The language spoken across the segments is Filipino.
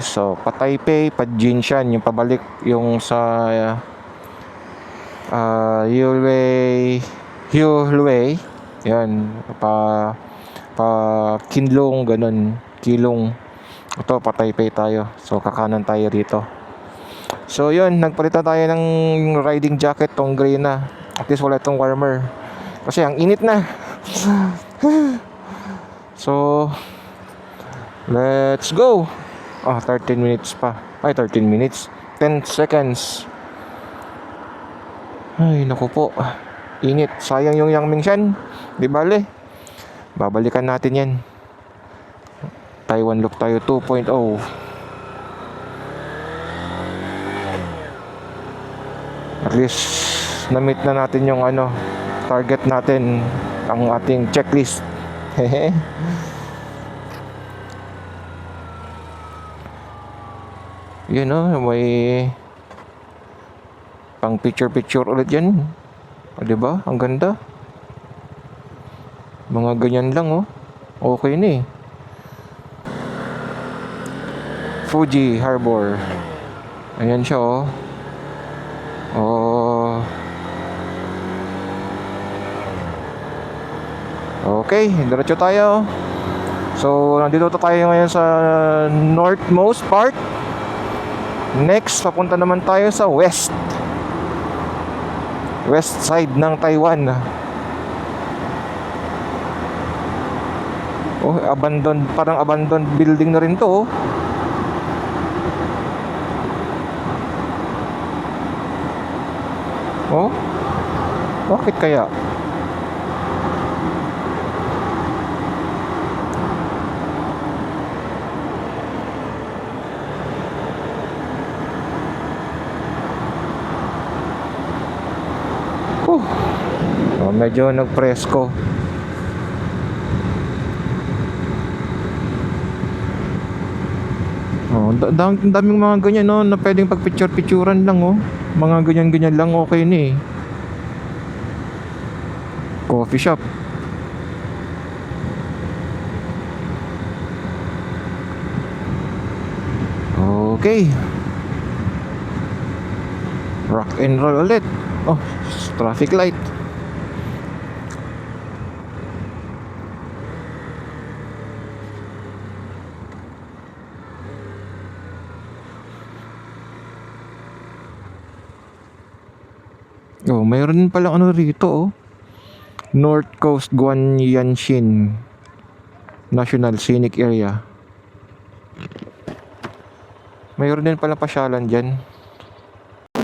So, pa Taipei, pa Jinshan, yung pabalik yung sa Hulway, yan, pa Kinlong, ganun, Kilong. Ito, pa Taipei tayo. So, kakanan tayo rito. So, yun, nagpalitan tayo ng riding jacket, tong gray na. At least wala itong warmer. Kasi ang init na. So, let's go. 13 minutes pa. 13 minutes. 10 seconds. Ay, naku po. Init. Sayang yung Yang Mingshan. Di bale. Babalikan natin yan. Taiwan look tayo 2.0. At least, na-meet na natin yung target natin. Ang ating checklist. Hehe. Yun may pang picture ulit yan. Diba? Ang ganda. Mga ganyan lang okay na Fuji Harbor. Ayan siya okay, diretso tayo. So, nandito tayo ngayon sa northmost part. Next, papunta naman tayo sa west side ng Taiwan. Parang abandoned building na rin to. Bakit kaya? Medyo nagpresko. Daming mga ganyan na pwedeng pagpicture-picturan lang Mga ganyan-ganyan lang okay na Coffee shop. Okay. Rock and roll ulit. Traffic light. Mayroon palang rito North Coast Guanyanshin National Scenic Area. Mayroon din palang pasyalan dyan.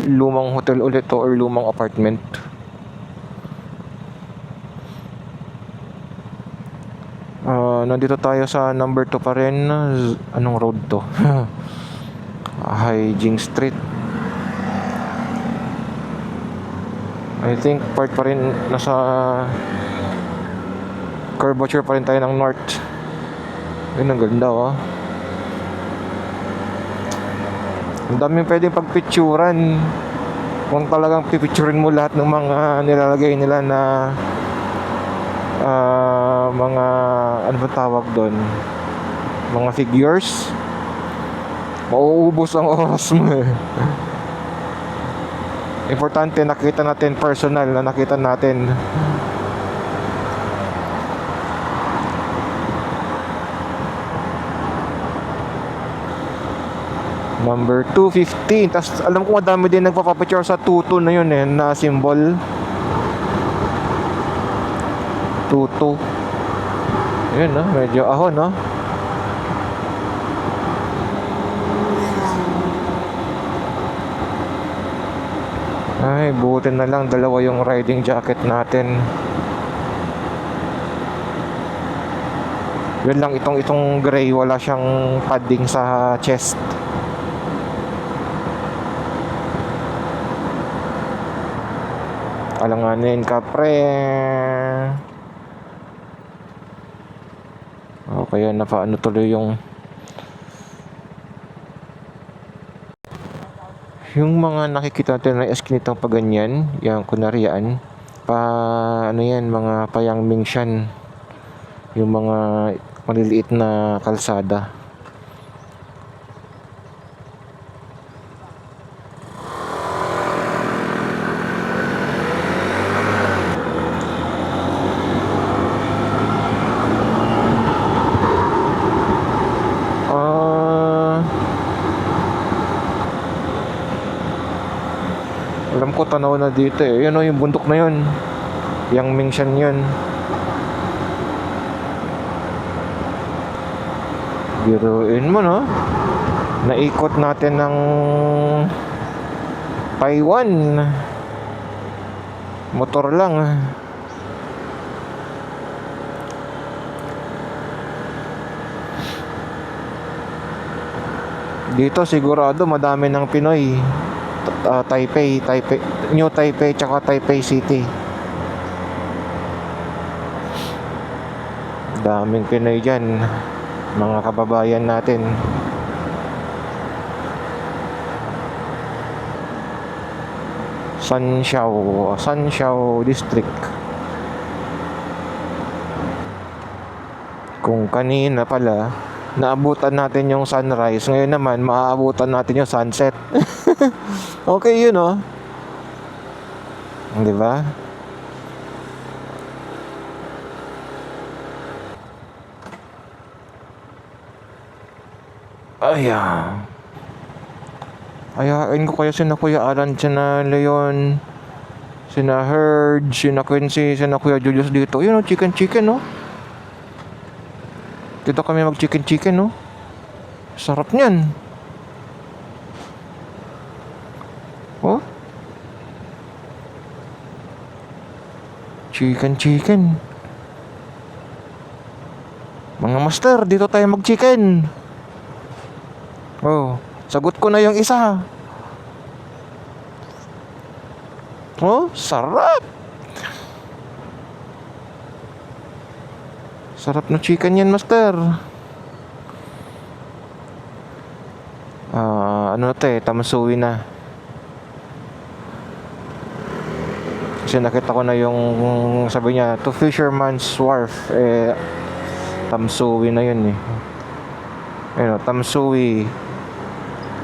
Lumang hotel ulit or lumang apartment. Nandito tayo sa number 2 pa rin. Anong road to? Haijing Street. I think part pa rin nasa curvature pa rin tayo ng north. Yun, ang ganda Ang daming pwedeng pagpicturan. Kung talagang pipicturin mo lahat ng mga nilalagay nila na mga ano ba tawag doon, mga figures, mauubos ang oras mo Importante nakita natin personal na nakita natin. Number 215. Tapos alam ko madami din nagpapapicture sa tutu na yun na symbol. Tutu. Yun medyo ahon Ay, buti na lang dalawa yung riding jacket natin. Yun lang, itong gray, wala siyang padding sa chest. Alanganin ka, pre. Kaya napaano tuloy yung mga nakikita natin na eskinitang pa ganyan, yung kunwari yan, mga Yang Mingshan, yung mga maliliit na kalsada. Alam ko tanaw na dito eh. Yun o, yung bundok na yun. Yang Mingshan yun. Biruin mo, no? Naikot natin ng Taiwan. Motor lang. Dito sigurado madami ng Pinoy. Taipei, New Taipei tsaka Taipei City. Daming Pinoy dyan, mga kababayan natin. Sanxiao District. Kung kanina pala naabutan natin yung sunrise, ngayon naman maaabutan natin yung sunset. Okay yun, oh. Di ba? Ayain ko kaya sina Kuya Alan, sina Leon, sina Herd, sina Quincy, sina Kuya Julius dito. Yun, oh, chicken, oh. Dito kami mag chicken, no? Sarap niyan. Oh? Chicken. Mga master, dito tayo mag chicken. Oh, sagot ko na yung isa. Oh, sarap. Sarap na chicken yan, master. Ano to eh, tamasuwi na. Kasi nakita ko na yung sabi niya, to Fisherman's Wharf. Tamsuwi na yun eh. Ayun, Tamsuwi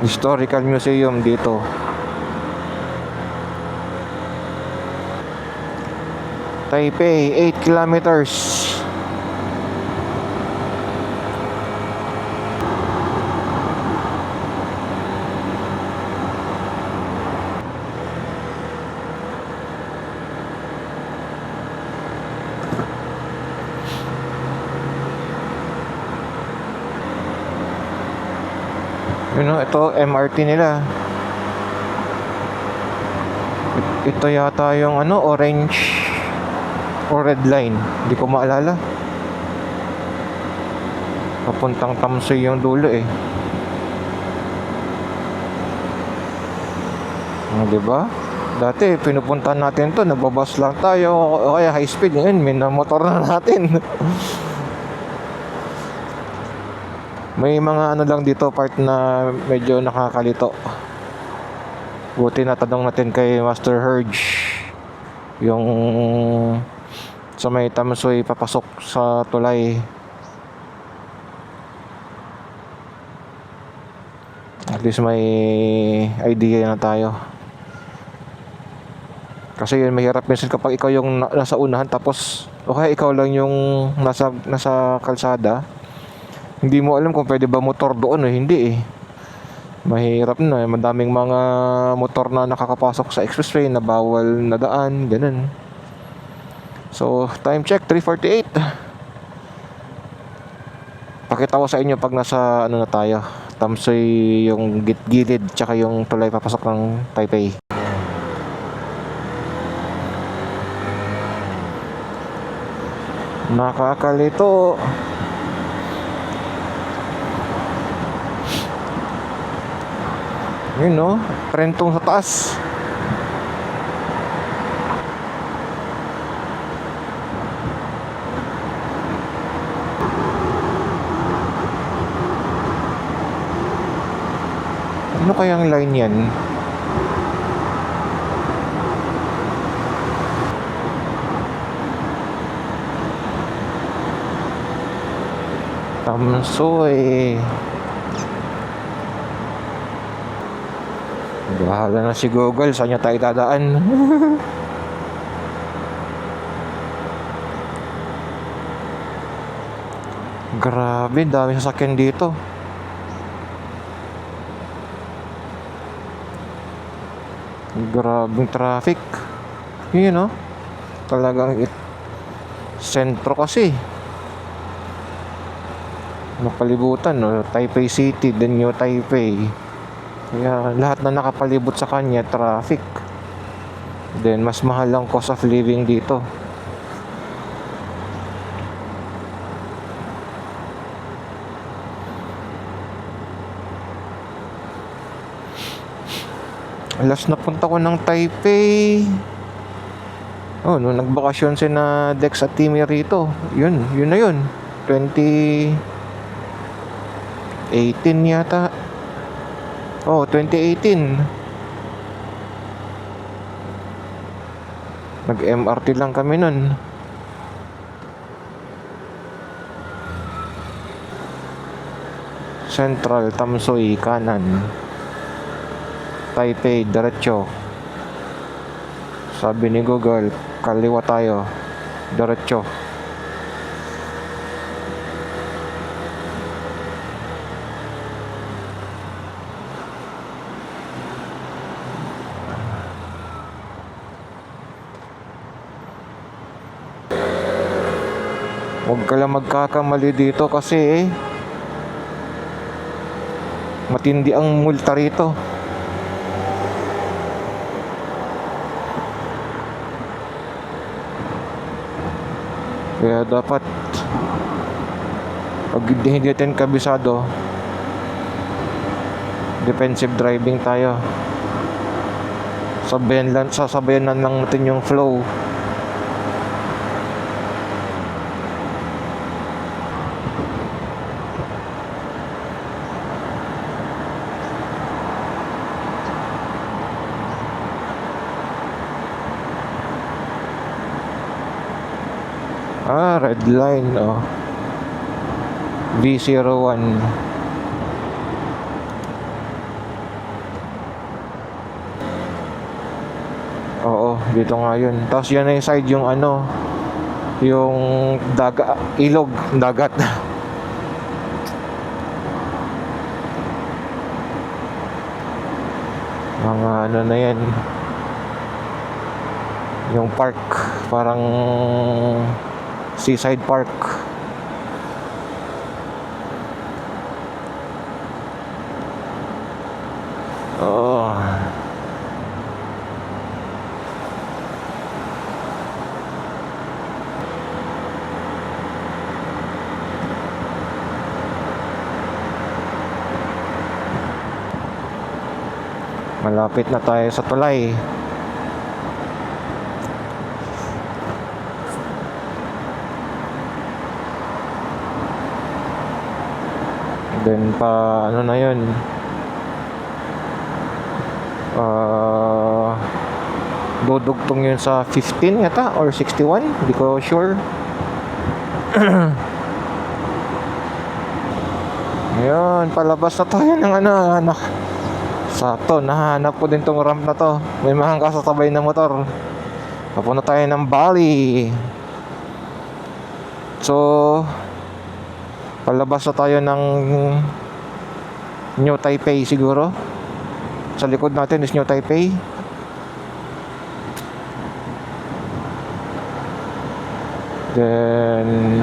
Historical Museum dito. Taipei, 8 kilometers. You know, ito MRT nila. Ito yata yung orange or red line. Hindi ko maalala. Papuntang Tamsoy yung dulo eh. Diba? Dati pinupuntahan natin to, nagbabas lang tayo o kaya high speed. Ngayon minamotor na natin. May mga lang dito part na medyo nakakalito. Buti na tanong natin kay Master Herge yung sa may Tamsoy papasok sa tulay. At least may idea na tayo. Kasi yun, mahirap minsan kapag ikaw yung nasa unahan tapos okay, ikaw lang yung nasa kalsada. Hindi mo alam kung pwede ba motor doon o hindi eh. Mahirap na, madaming mga motor na nakakapasok sa expressway na bawal na daan, ganun. So, time check, 3:48. Pakita ko sa inyo pag nasa na tayo. Tamsoy yung gilid tsaka yung tulay papasok ng Taipei. Nakakalito. Yun no, prentong sa taas. Ano kayang line yan? Tamsoy. Bahala na si Google, saan niya tayo dadaan. Grabe, dami sasakyan dito. Grabing traffic. Yun, no? Talagang sentro kasi. Napalibutan, no? Taipei City, then New Taipei. Kaya lahat na nakapalibot sa kanya, traffic. Then mas mahal ang cost of living dito. Last na punta ko ng Taipei, oh, nung nagbakasyon si na Dex at Timmy rito. Yun na yun. 2018 yata. Oh, 2018. Nag-MRT lang kami nun. Central, Tamsoy, kanan. Taipei, diretso. Sabi ni Google, kaliwa tayo. Diretso. Huwag ka lang magkakamali dito kasi matindi ang multa rito. Kaya dapat pag hindi natin kabisado, defensive driving tayo. Sasabayan lang natin yung flow. Red line, oh. V01. Oo, dito nga yun. Tapos yan na yung side yung ano, yung ilog, dagat. Mga ano na yan, yung park, parang seaside park. Oh. Malapit na tayo sa tulay. Then pa ano na yun, dudugtong yun sa 15 yata or 61, hindi ko sure. Ngayon, palabas na tayo ng anak. Sakto, nahanap ko din tong ramp na to. May mga kasasabay na motor. Papunta tayo ng Bali. So palabas na tayo ng New Taipei siguro. Sa likod natin is New Taipei. Then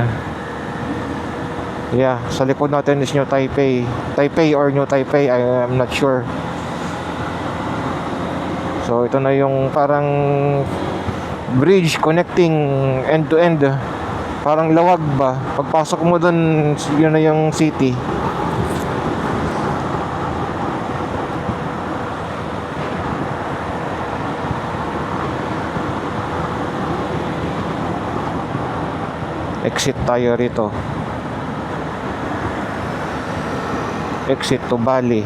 yeah, sa likod natin is New Taipei. Taipei or New Taipei, I am not sure. So ito na yung parang bridge connecting end to end. Parang lawag ba? Pagpasok mo dun, yun na yung city. Exit tayo rito. Exit to Bali.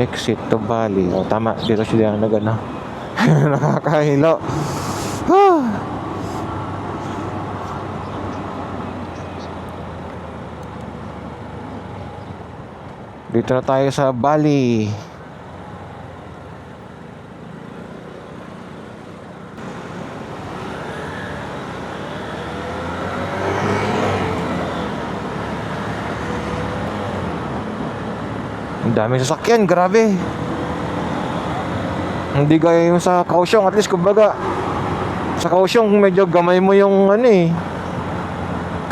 Exit to Bali. Oh, tama. Dito siya nagano. Nakakahilo. Dito na tayo sa Bali. Ang daming sasakyan, grabe. Hindi gaya yung sa Kaohsiung, at least kumbaga sa Kaohsiung medyo gamay mo yung ano eh.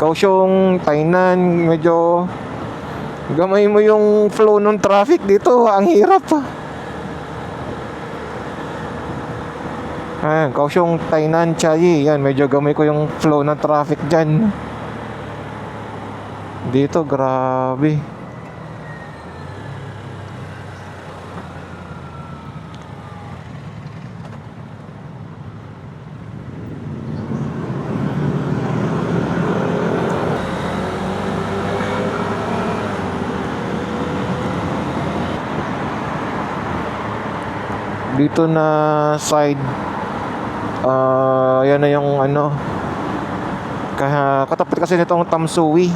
Kaohsiung, Tainan, medyo gamay mo yung flow ng traffic. Dito ang hirap. Ayan, Kaohsiung, Tainan, Chiayi, yan, medyo gamay ko yung flow ng traffic dyan. Dito grabe. Dito na side, yan na yung ano, katapat kasi nitong Tamsui.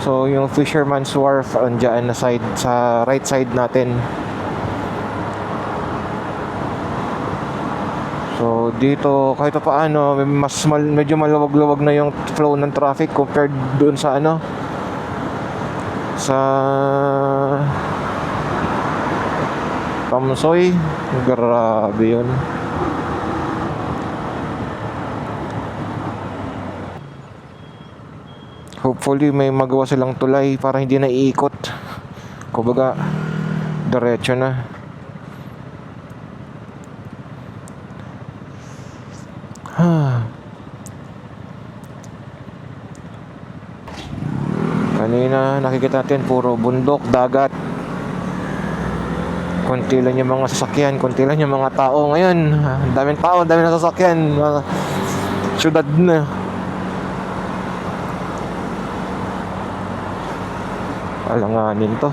So yung Fisherman's Wharf andyan na side, sa right side natin. So dito kahit pa paano medyo maluwag-luwag na yung flow ng traffic compared doon sa ano, sa Tamsoy. Grabe yun. Hopefully may magawa silang tulay para hindi na iikot. Kumbaga diretso na. Kanina nakikita natin puro bundok, dagat. Konti lang yung mga sasakyan, konti lang yung mga tao. Ngayon, ang daming tao, ang daming sasakyan. Syudad na. Alanganin to.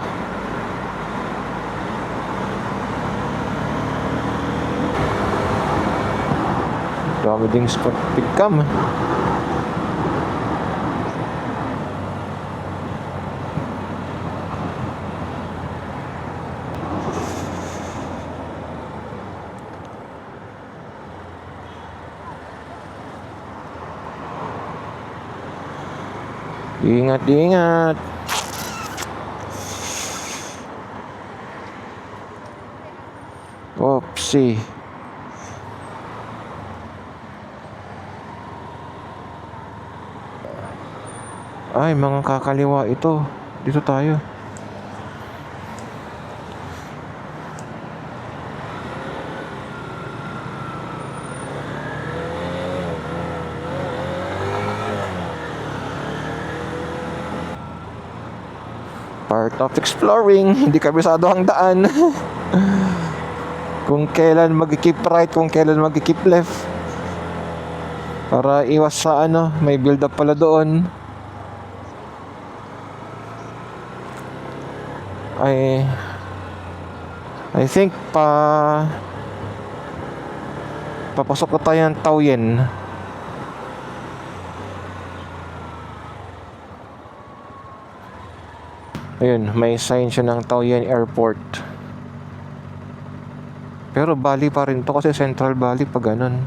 Dami ding spot pigcam. Ingat, ingat. Oopsie. Ay, mga kakaliwa ito. Dito tayo. Part of exploring. Hindi kabisado ang daan. Kung kailan mag-keep right, kung kailan mag-keep left. Para iwas sa ano, may build up pala doon. I think papasok na tayo ng Taoyuan. Ayun, may sign siya ng Taoyuan Airport. Pero Bali pa rin to kasi Central Bali pa ganun.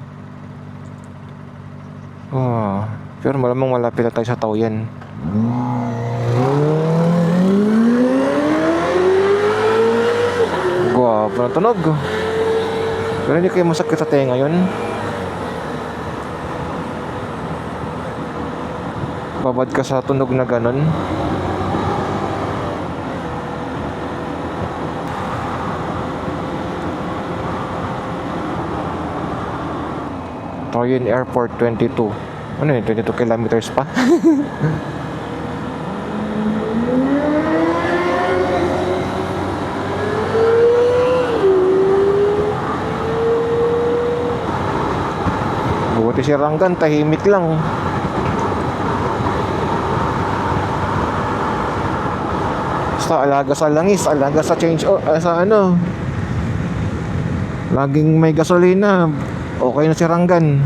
Pero malamang malapit na tayo sa Taoyuan. Guwapo na tunog. Pero hindi kayo masakit sa tenga yun. Babad ka sa tunog na ganun. Taoyuan Airport 22. Ano yun? 22 kilometers pa? Buti si Ranggan, tahimik lang. Basta alaga sa langis, alaga sa change sa ano. Laging may gasolina. Okay na si Ranggan.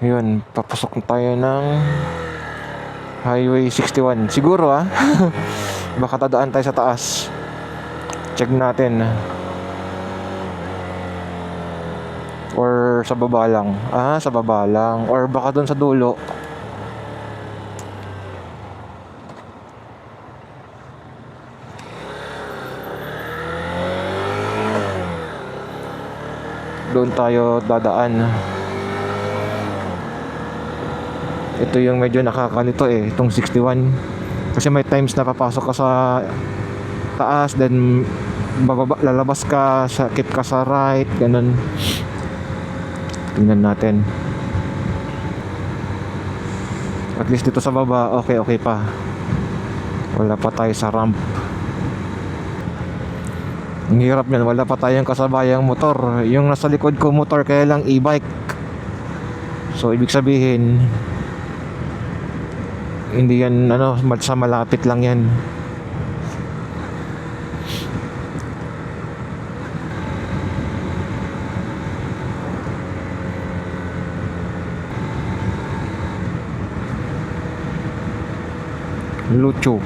Yun, papasok na tayo ng Highway 61. Siguro baka tadaan tayo sa taas. Check natin. Or sa baba lang? Ah, sa baba lang. Or baka doon sa dulo. Doon tayo dadaan. Ito yung medyo nakakalito eh, itong 61. Kasi may times na papasok ka sa taas, then bababa, lalabas ka, sakit ka sa right, ganun. Tingnan natin. At least dito sa baba, okay pa. Wala pa tayo sa ramp. Ang hirap niyan, wala pa tayong kasabayang motor. Yung nasa likod ko motor, kaya lang e-bike. So ibig sabihin, hindi yan sa malapit lang yan. Lucho.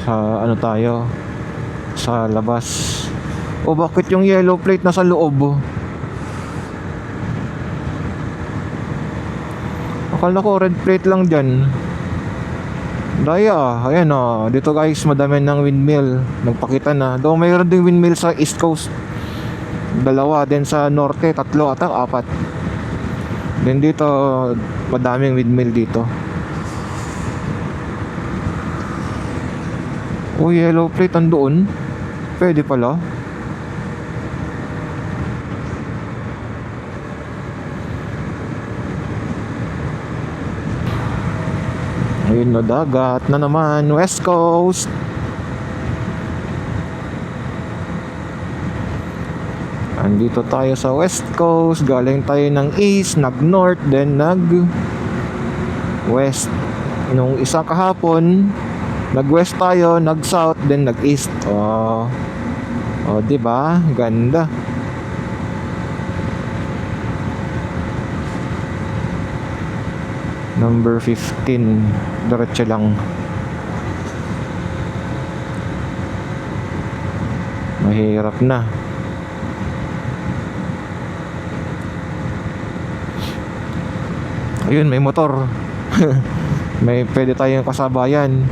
Sa tayo? Sa labas. O bakit yung yellow plate nasa loob? Akala ko red plate lang dyan. Daya, ayan dito guys, madami ng windmill. Nagpakita na. Doon mayroon ding windmill sa East Coast. 2, then sa Norte, 3 ata, 4. Then dito, madaming windmill dito. Oh, yellow plate andoon. Pwede pala. Ayun na, dagat na naman, West Coast. Andito tayo sa West Coast. Galing tayo ng East, nag-North, then nag-West. Nung isang kahapon, nag-West tayo, nag-South, then nag-East. Oh, diba? Ganda. Number 15, diretso lang. Mahirap na. Ayun, may motor. May pwede tayong kasabayan.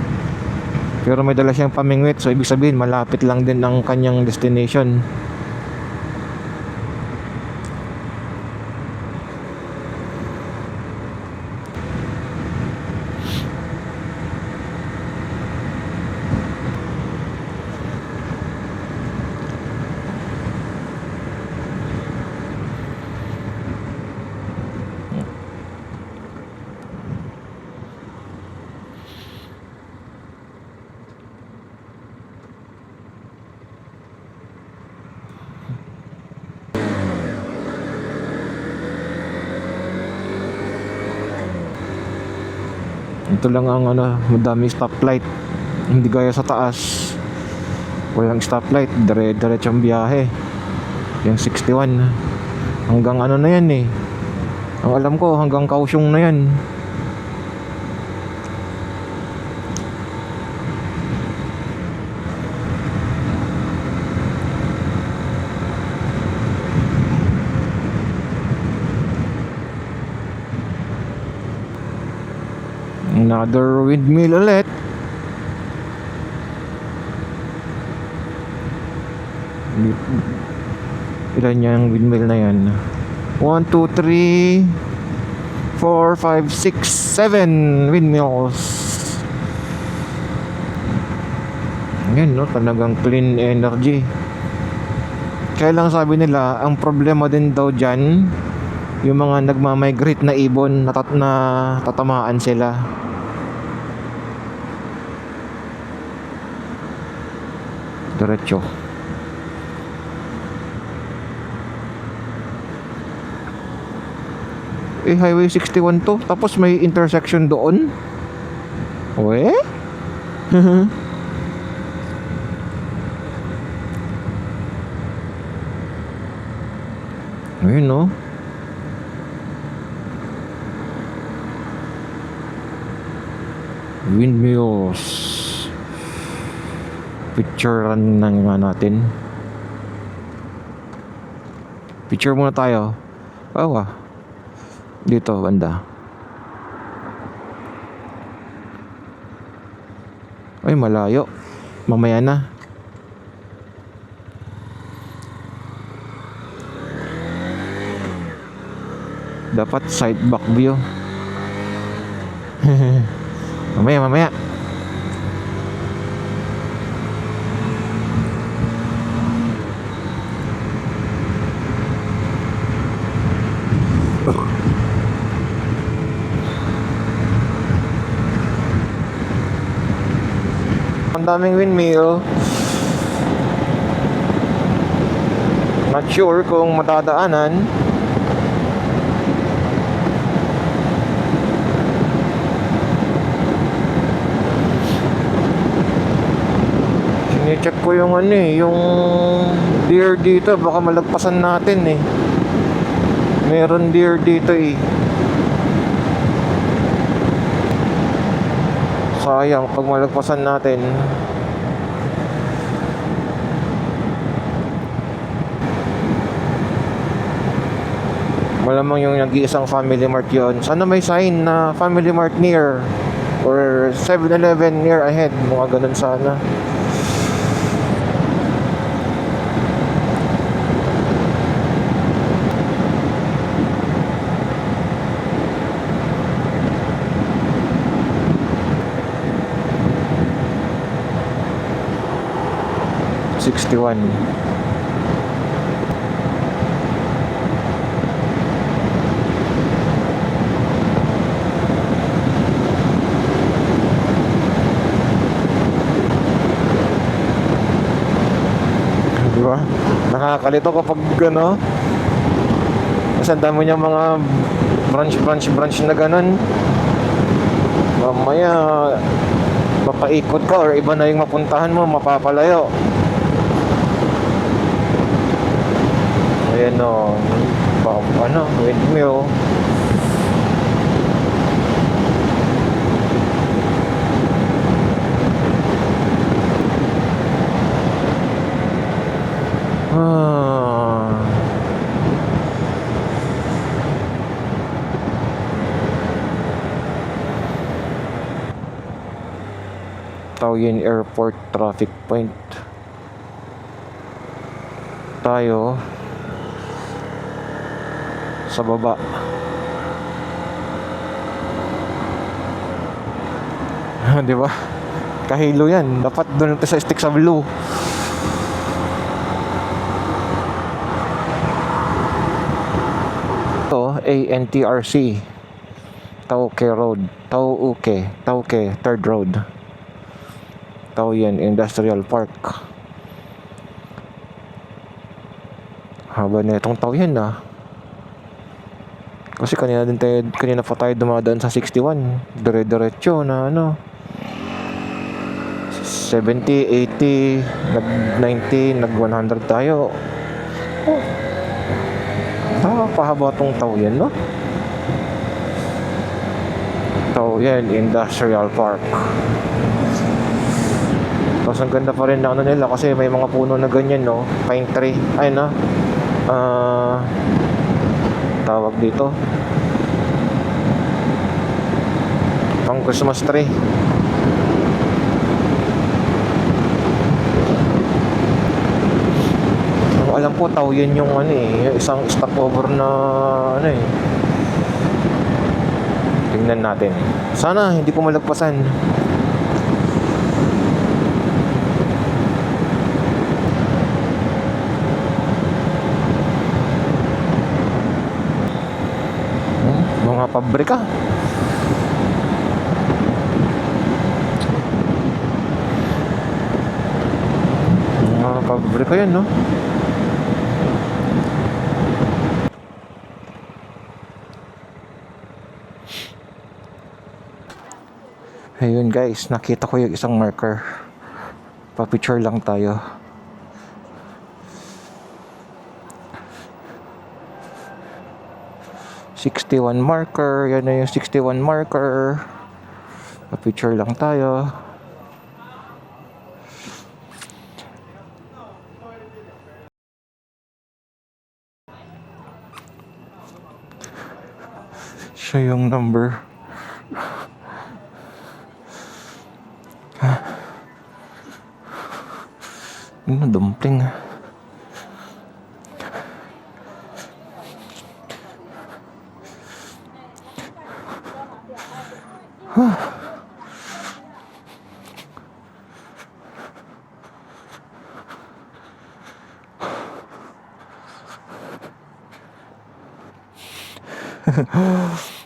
Pero may dala siyang pamingwit, so ibig sabihin malapit lang din ang kanyang destination. Ito lang ang madami stoplight. Hindi gaya sa taas. Walang stoplight, diretsong biyahe. Yung 61 hanggang na yan eh. Ang alam ko hanggang Kaohsiung na yan. Another windmill ulit. Ilan yung windmill na yan? 1, 2, 3 4, 5, 6, 7 windmills. Yan talagang clean energy. Kaya lang sabi nila, ang problema din daw dyan, yung mga nagmamigrate na ibon, na tatamaan sila. Diretso. Highway 61 to, tapos may intersection doon. We? Ayun windmills. Picturean na nga natin. Picture muna tayo. Dito banda. Ay, malayo. Mamaya na. Dapat side back view. Mamaya. Ang daming windmill. Not sure kung matadaanan. Sine-check ko yung yung deer dito, baka malagpasan natin eh. Meron deer dito eh. Sayang pag malagpasan natin. Malamang yung nag-iisang Family Mart yun. Sana may sign na Family Mart near or 7-Eleven near ahead. Mga ganun sana. ₱61. Diba? Nakakalito kapag kasi ang dami niyang mga branch na ganun. Mamaya mapaikot ka or iba na yung mapuntahan mo, mapapalayo. Ayan windmill. Taoyuan Airport traffic point. Tayo sa baba. Di ba? Kahilo yan. Dapat doon sa stick sa blue. Ito, ANTRC. Tauke Road. Tauke, third road. Taoyuan Industrial Park. Haba na itong Taoyuan Kasi kanina pa tayo dumadaan sa 61. Dire-diretso na 70, 80, nag-90, nag-100 tayo. Pahaba tong Taoyuan, no? Taoyuan Industrial Park. Tapos ang ganda pa rin na nila kasi may mga puno na ganyan, no? Pine tree. Ay, tawag dito, pang Christmas tree. Alam ko Taoyuan yung isang stopover na tingnan natin. Sana hindi ko malagpasan. Mga pabrika. Mga pabrika yan, no? Ayun guys, nakita ko yung isang marker. Pa-picture lang tayo. ₱61 marker. Yan na yung 61 marker. Pa-picture lang tayo. Siya yung number. Dumpling.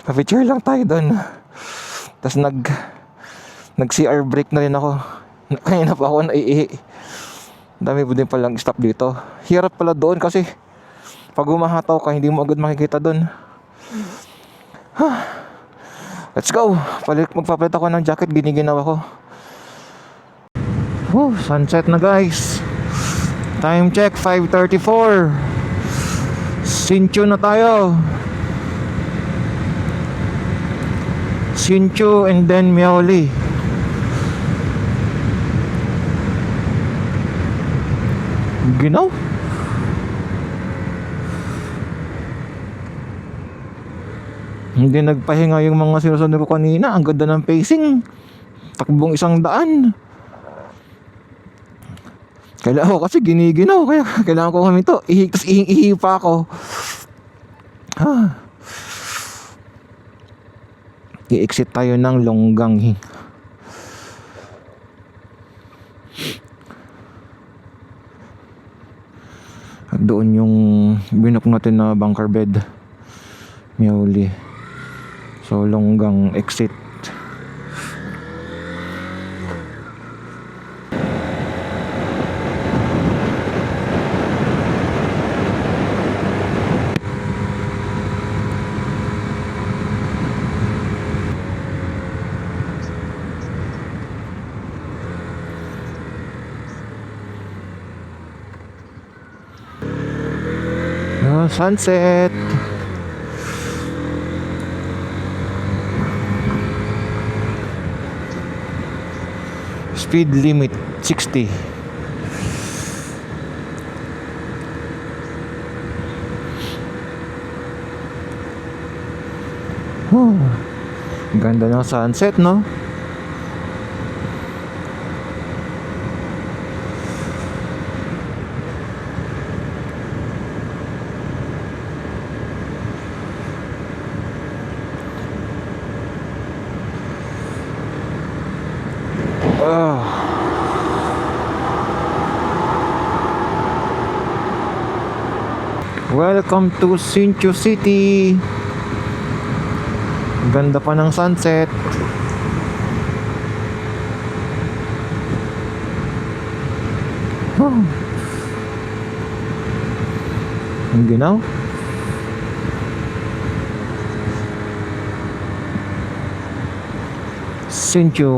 Pa-picture lang tayo doon. Tapos nag CR break na rin ako. Kanina pa ako naiihi. Dami po din palang stop dito. Hirap pala doon kasi pag umahataw ka hindi mo agad makikita doon. Let's go. Magpapalit ako ng jacket, giniginaw ako. Sunset na guys. Time check 5:34. Sinchu na tayo. Sinchu and then Miaoli. Ginaw? Hindi nagpahinga yung mga sinusunod ko kanina. Ang ganda ng pacing. Takbong 100. Kailangan ko kasi giniginaw. Kaya kailangan ko huminto. Tapos ihing-ihi pa ako. I-exit tayo ng Longgang. Doon yung binook natin na bunker bed. Miaoli. So Longgang exit. Sunset. Speed limit 60. Ganda ng sunset, no? Welcome to Sinchu City. Ganda pa ng sunset. Ang ginaw. Sinchu.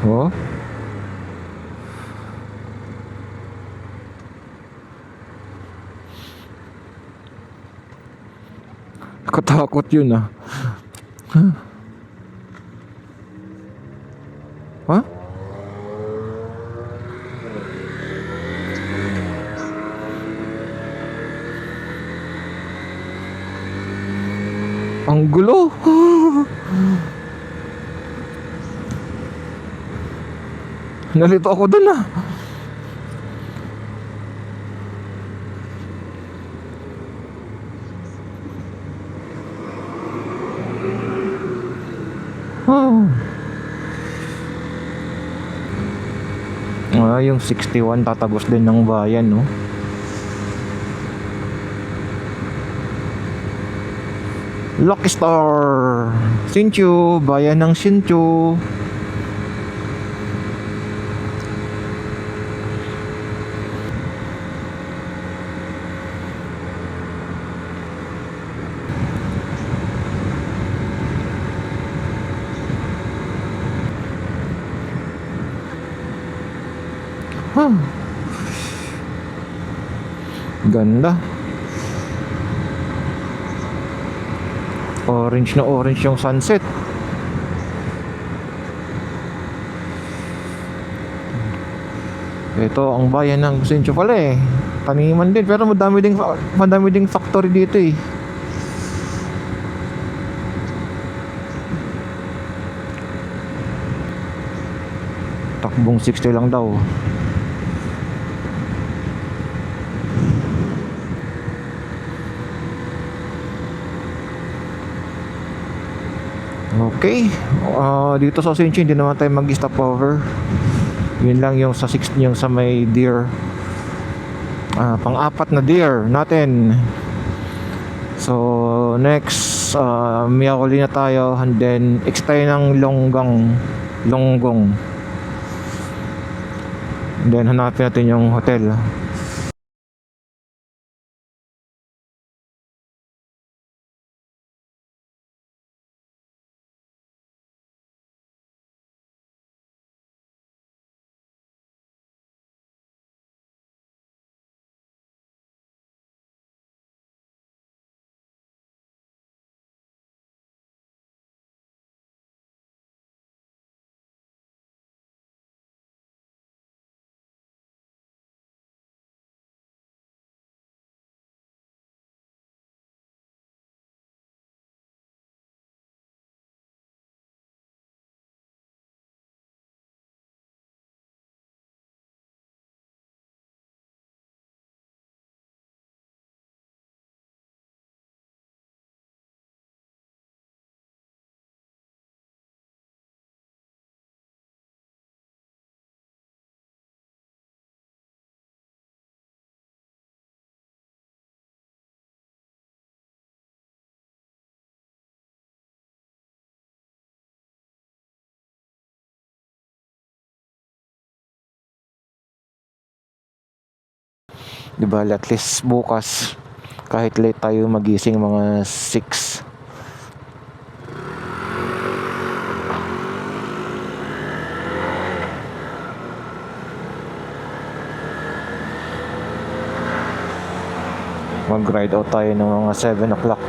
Oh. Katakot yun ah. Ha? Ang gulo. Nalito ako dun ah. Yung 61 tatagos din ng bayan, no? Lucky Star Sinchu, bayan ng Sinchu. Ganda. Orange na orange yung sunset. Ito ang bayan ng Busencio pala eh. Taniman din pero madami ding factory dito eh. Takbong 60 lang daw. Okay. Dito sa Busencio hindi naman tayo mag-stop over. Yun lang yung yung sa may deer. Pang-apat na deer natin. So next Miyawali na tayo and then tayo ng Longgong. And then hanapin natin yung hotel. Diba, at least bukas kahit late tayo magising mga 6. Mag-ride out tayo ng mga 7 o'clock.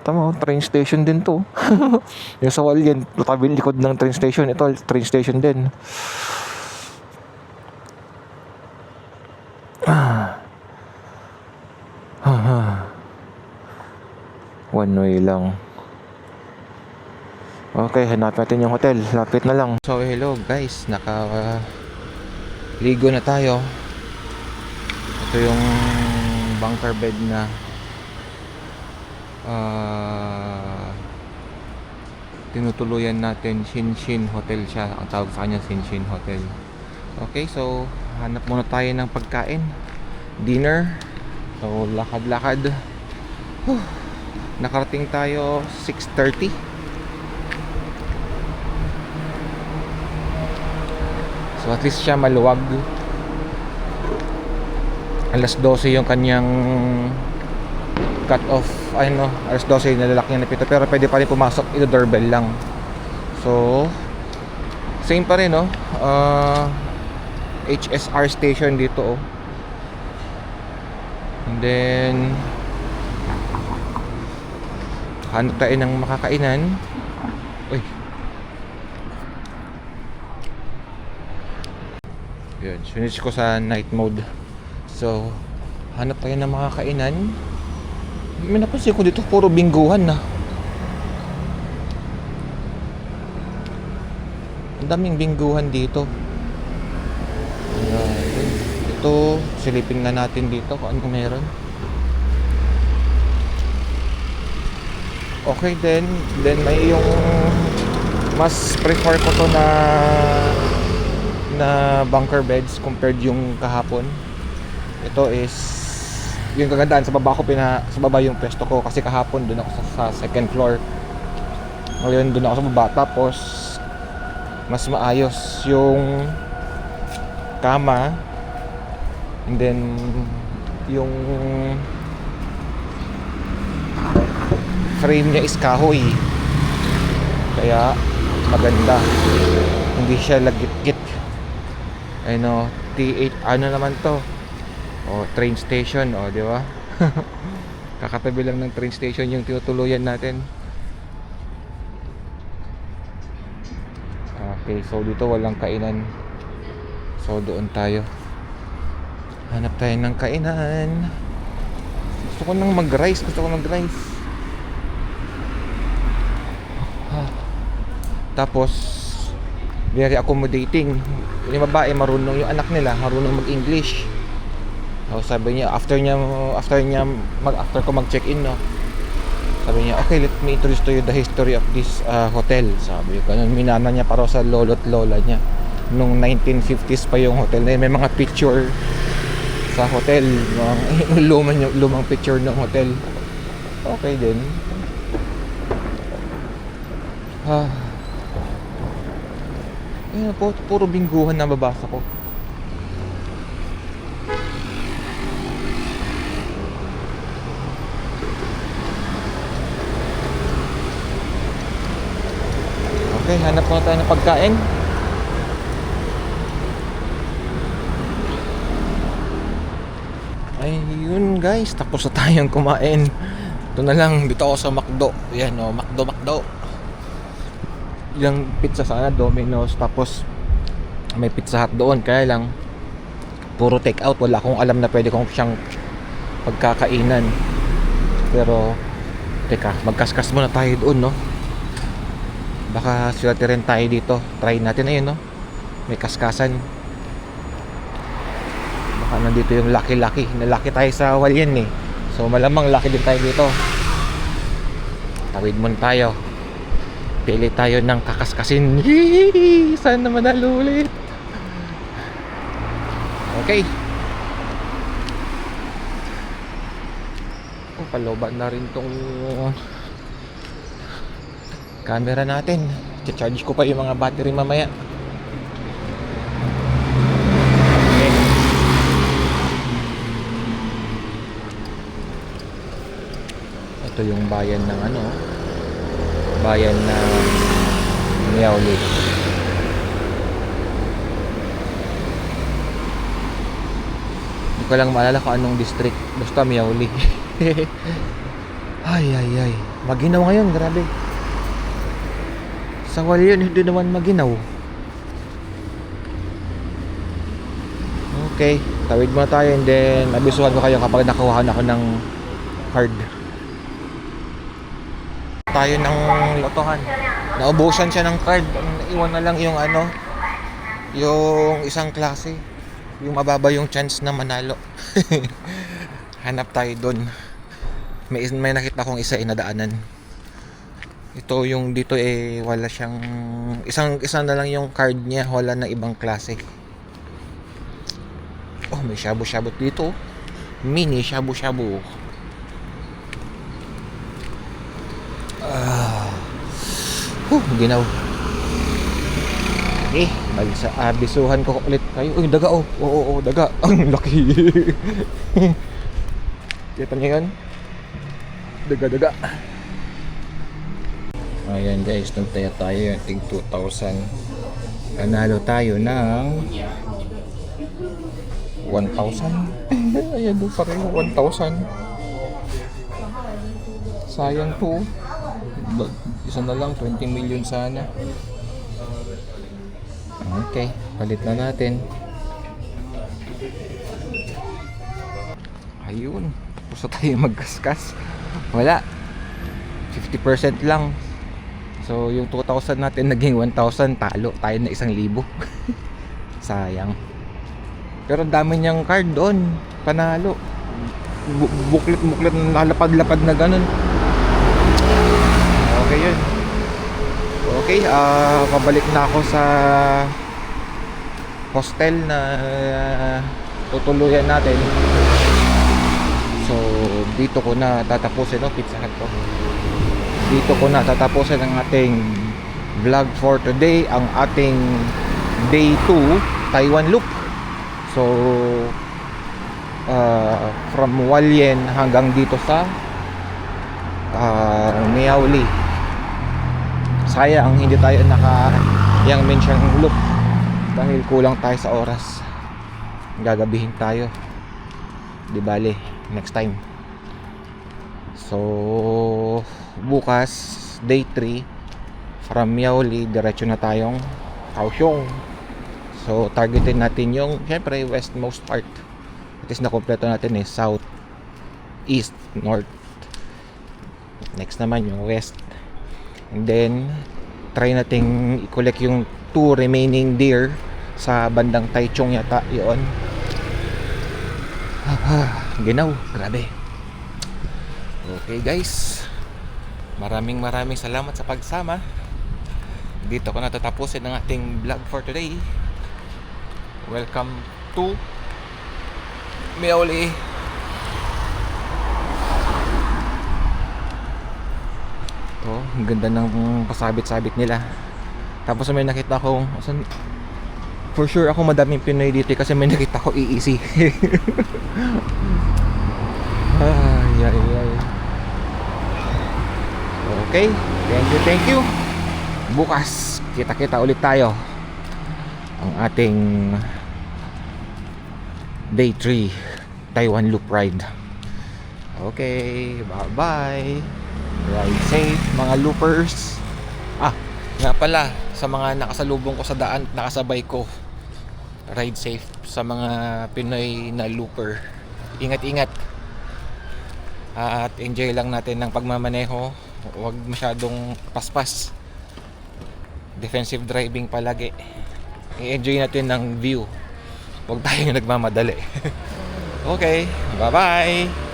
Tama, train station din to. Yung sa wall yan, tabi likod ng train station. Ito, train station din. One way lang. Okay, hanapin natin yung hotel. Lapit na lang. So, hello guys. Ligo na tayo. Ito yung bunker bed na tinutuluyan natin. Shinshin Hotel siya. Ang tawag sa kanya Shinshin Hotel. Okay, so hanap muna tayo ng pagkain, dinner. So lakad-lakad. Nakarating tayo 6:30. So at least siya maluwag. Alas 12 yung kanyang cut off. Alas 12 nalalak niya na pito. Pero pwede pa rin pumasok. Ito doorbell lang. So same pa rin, no? HSR station dito, oh. And then hanap tayo ng makakainan. Uy. Yun, switch ko sa night mode. So hanap tayo ng makakainan. May napansin ko dito puro bingguhan na. Ang daming bingguhan dito. Ito, silipin na natin dito kung ano meron. Okay, then may yung mas prefer ko to na bunker beds compared yung kahapon. Ito is yung kagandaan, sa baba yung pwesto ko kasi kahapon doon ako sa second floor. Ngayon doon ako sa baba, tapos mas maayos yung kama. And then yung frame niya is kahoy, kaya maganda, hindi siya lagit-git. T8 ano naman to, O train station, o di ba? Kakatabi lang ng train station yung tinutuluyan natin. Okay, so dito walang kainan. So doon tayo. Hanap tayo ng kainan. Gusto ko mag-rice. Tapos very accommodating. Yung babae marunong, yung anak nila marunong mag-English. So sabi niya after ko mag-check-in, no. Sabi niya, okay, let me introduce to you the history of this hotel. Sabi ko, ganun, minana niya para sa lolo't lola niya. Nung 1950s pa yung hotel na yun. May mga picture sa hotel. Lumang picture ng hotel. Okay din. Ayun po, puro bingguhan na babasa ko. Okay, hanap muna tayo ng pagkain. Ayun guys, tapos na tayong kumain. Ito na lang, dito ako sa McDo. Yan o, McDo. Yung pizza sana, Domino's. Tapos may Pizza Hut doon. Kaya lang, puro take out. Wala akong alam na pwede kong siyang pagkakainan. Pero, teka, magkaskas muna tayo doon, no? Baka swerte rin tayo dito. Try natin, ayun, no? May kaskasan. Baka nandito yung lucky. Nalaki tayo sa Hualien, eh. So malamang lucky din tayo dito. Tawid muna tayo. Pili tayo ng kakaskasin. Hihihi! Sana manalo ulit. Okay. Paloban na rin tong camera natin. I-charge ko pa yung mga battery mamaya. Okay. Ito yung bayan ng bayan ng Miauli. Hindi ko lang maalala kung anong district. Basta Miauli. ay. Maginaw ngayon, grabe. Sa Hualien, hindi naman maginaw. Okay, tawid muna tayo and then abisuhan ko kayo kapag nakuha na ako ng card. Tayo ng lotohan. Naubusan siya ng card. Iwan na lang yung yung isang klase. Yung mababa yung chance na manalo. Hanap tayo doon. May nakita kong isa inadaanan. Ito yung dito wala siyang isang na lang yung card niya, wala na ibang klase. Oh, may shabu-shabu dito. Mini shabu-shabu. Ginaw. Bisuhan ko ulit kayo. Uy, daga oh. Oo, daga. Ang laki. Kita niyo yun? Daga. Ayan guys, nagtaya tayo yung tig 2,000. Panalo tayo ng 1,000. Ayan doon pa rin 1,000. Sayang to. Isa na lang, 20 million sana. Okay, palit na natin. Ayun, tapos na tayo magkaskas. Wala, 50% lang. So yung 2,000 natin naging 1,000. Talo tayo na 1,000. Sayang. Pero dami niyang card doon. Panalo. Buklit na lapad-lapad na ganun. Okay yun. Okay, pabalik na ako sa hostel na tutuluyan natin. So dito ko na tatapusin Pizza Hut ko. Dito ko na tatapusin ang ating vlog for today, ang ating day 2 Taiwan Loop. So from Hualien hanggang dito sa Miauli. Sayang hindi tayo yang mention loop dahil kulang tayo sa oras. Gagabihin tayo. Di bale, next time. So bukas day 3 from Yaoli, diretso na tayong Kaohsiung. So targetin natin yung syempre westmost part. At least nakompleto natin south, east, north. Next naman yung west. And then try nating i-collect yung 2 remaining deer sa bandang Taichung yata yun. Ginaw, grabe. Okay guys, maraming salamat sa pagsama. Dito ko natatapusin ang ating vlog for today. Welcome to Yaoli. Ang ganda ng pasabit-sabit nila. Tapos may nakita ko, for sure ako madaming Pinoy dito kasi may nakita ko EEC. Ay. Okay, thank you. Bukas, kita-kita ulit tayo. Ang ating Day 3 Taiwan Loop Ride. Okay, bye-bye. Ride safe mga loopers. Nga pala, sa mga nakasalubong ko sa daan, nakasabay ko, ride safe sa mga Pinoy na looper. Ingat-ingat. At enjoy lang natin ng pagmamaneho. Huwag masyadong paspas. Defensive driving palagi. I-enjoy natin ng view. Huwag tayong nagmamadali. Okay, bye-bye.